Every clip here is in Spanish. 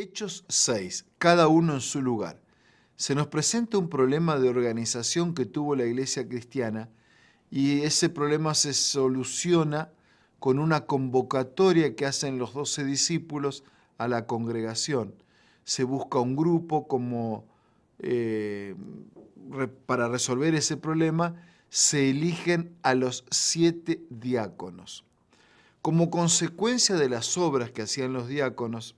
Hechos 6, cada uno en su lugar. Se nos presenta un problema de organización que tuvo la iglesia cristiana y ese problema se soluciona con una convocatoria que hacen los 12 discípulos a la congregación. Se busca un grupo para resolver ese problema, se eligen a los 7 diáconos. Como consecuencia de las obras que hacían los diáconos,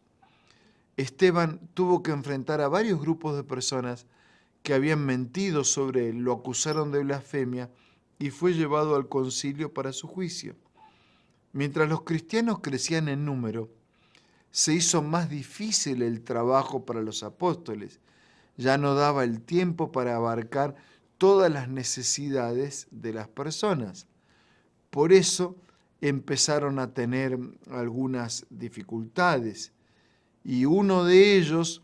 Esteban tuvo que enfrentar a varios grupos de personas que habían mentido sobre él, lo acusaron de blasfemia y fue llevado al concilio para su juicio. Mientras los cristianos crecían en número, se hizo más difícil el trabajo para los apóstoles. Ya no daba el tiempo para abarcar todas las necesidades de las personas. Por eso empezaron a tener algunas dificultades. Y uno de ellos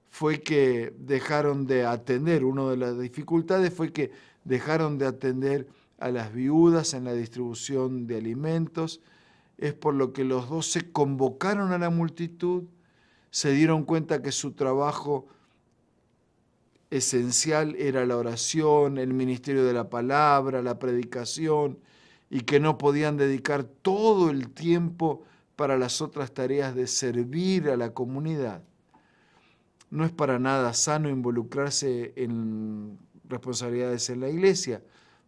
fue que dejaron de atender, una de las dificultades fue que dejaron de atender a las viudas en la distribución de alimentos. Es por lo que los 12 convocaron a la multitud, se dieron cuenta que su trabajo esencial era la oración, el ministerio de la palabra, la predicación, y que no podían dedicar todo el tiempo para las otras tareas de servir a la comunidad. No es para nada sano involucrarse en responsabilidades en la iglesia.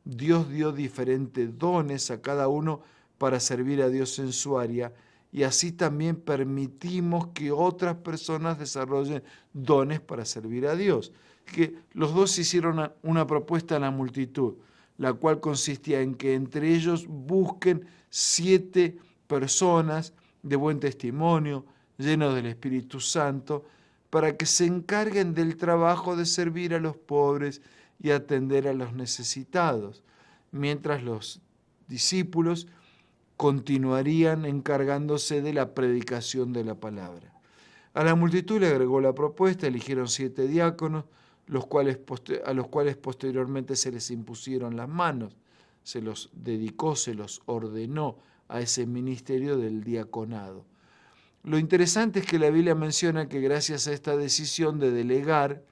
Dios dio diferentes dones a cada uno para servir a Dios en su área y así también permitimos que otras personas desarrollen dones para servir a Dios. Que los dos hicieron una propuesta a la multitud, la cual consistía en que entre ellos busquen 7 personas de buen testimonio, llenos del Espíritu Santo, para que se encarguen del trabajo de servir a los pobres y atender a los necesitados, mientras los discípulos continuarían encargándose de la predicación de la palabra. A la multitud le agregó la propuesta, eligieron 7 diáconos, a los cuales posteriormente se les impusieron las manos, se los dedicó, se los ordenó a ese ministerio del diaconado. Lo interesante es que la Biblia menciona que gracias a esta decisión de delegar,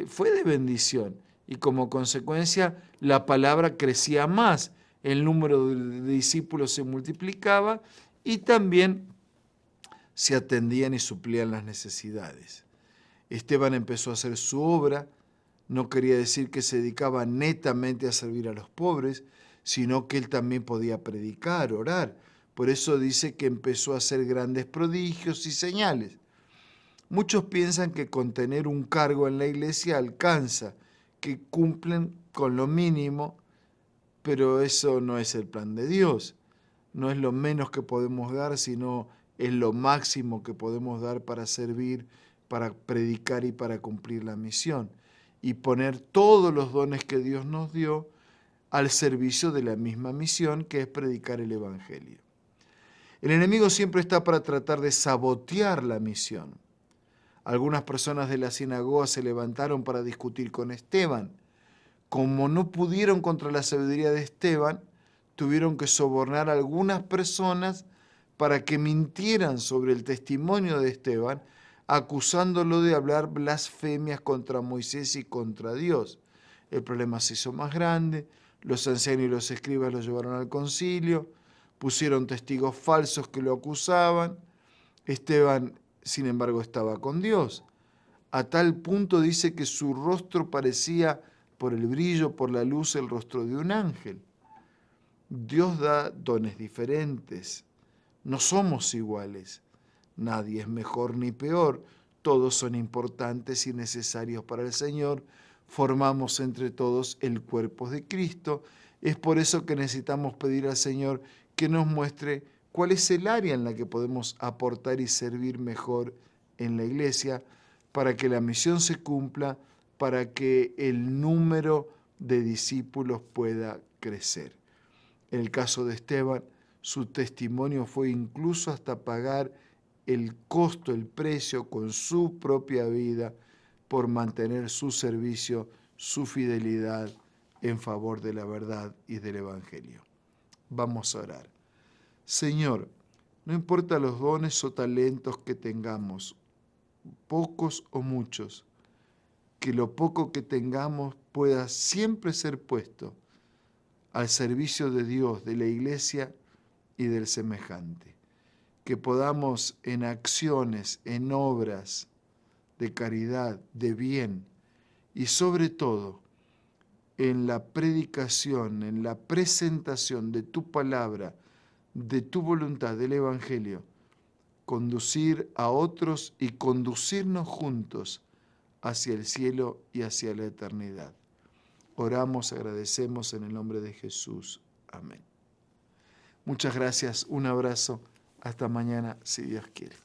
fue de bendición y como consecuencia la palabra crecía más, el número de discípulos se multiplicaba y también se atendían y suplían las necesidades. Esteban empezó a hacer su obra, no quería decir que se dedicaba netamente a servir a los pobres, sino que él también podía predicar, orar. Por eso dice que empezó a hacer grandes prodigios y señales. Muchos piensan que con tener un cargo en la iglesia alcanza, que cumplen con lo mínimo, pero eso no es el plan de Dios. No es lo menos que podemos dar, sino es lo máximo que podemos dar para servir, para predicar y para cumplir la misión. Y poner todos los dones que Dios nos dio al servicio de la misma misión, que es predicar el Evangelio. El enemigo siempre está para tratar de sabotear la misión. Algunas personas de la sinagoga se levantaron para discutir con Esteban. Como no pudieron contra la sabiduría de Esteban, tuvieron que sobornar a algunas personas para que mintieran sobre el testimonio de Esteban, acusándolo de hablar blasfemias contra Moisés y contra Dios. El problema se hizo más grande, los ancianos y los escribas lo llevaron al concilio, pusieron testigos falsos que lo acusaban. Esteban, sin embargo, estaba con Dios. A tal punto dice que su rostro parecía, por el brillo, por la luz, el rostro de un ángel. Dios da dones diferentes. No somos iguales. Nadie es mejor ni peor. Todos son importantes y necesarios para el Señor. Formamos entre todos el cuerpo de Cristo. Es por eso que necesitamos pedir al Señor que nos muestre cuál es el área en la que podemos aportar y servir mejor en la iglesia para que la misión se cumpla, para que el número de discípulos pueda crecer. En el caso de Esteban, su testimonio fue incluso hasta pagar el costo, el precio con su propia vida por mantener su servicio, su fidelidad en favor de la verdad y del Evangelio. Vamos a orar. Señor, no importa los dones o talentos que tengamos, pocos o muchos, que lo poco que tengamos pueda siempre ser puesto al servicio de Dios, de la iglesia y del semejante. Que podamos en acciones, en obras de caridad, de bien y sobre todo en la predicación, en la presentación de tu palabra, de tu voluntad, del Evangelio, conducir a otros y conducirnos juntos hacia el cielo y hacia la eternidad. Oramos, agradecemos en el nombre de Jesús. Amén. Muchas gracias, un abrazo, hasta mañana si Dios quiere.